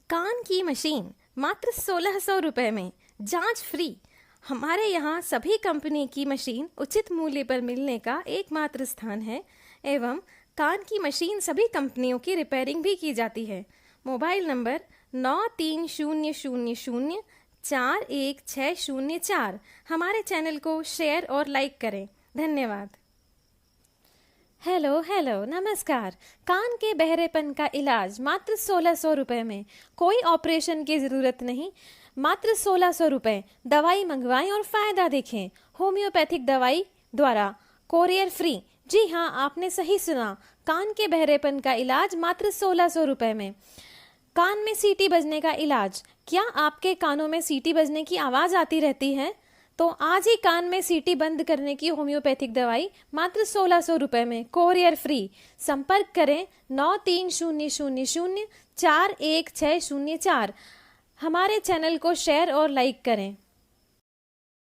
कान की मशीन मात्र 1600 रुपए में, जांच फ्री। हमारे यहाँ सभी कंपनी की मशीन उचित मूल्य पर मिलने का एकमात्र स्थान है एवं कान की मशीन सभी कंपनियों की रिपेयरिंग भी की जाती है। Mobile number 9300041604। हमारे चैनल को शेयर और लाइक करें। धन्यवाद। हेलो हेलो नमस्कार। कान के बहरेपन का इलाज मात्र 1600 रुपए में, कोई ऑपरेशन की ज़रूरत नहीं, मात्र 1600 रुपए। दवाई मंगवाएं और फ़ायदा देखें। होम्योपैथिक दवाई द्वारा कोरियर फ्री। जी हाँ, आपने सही सुना, कान के बहरेपन का इलाज मात्र 1600 रुपए में। कान में सीटी बजने का इलाज। क्या आपके कानों में सीटी बजने की आवाज़ आती रहती है? तो आज ही कान में सीटी बंद करने की होम्योपैथिक दवाई मात्र 1600 रुपए में, कोरियर फ्री। संपर्क करें 9300041604। हमारे चैनल को शेयर और लाइक करें।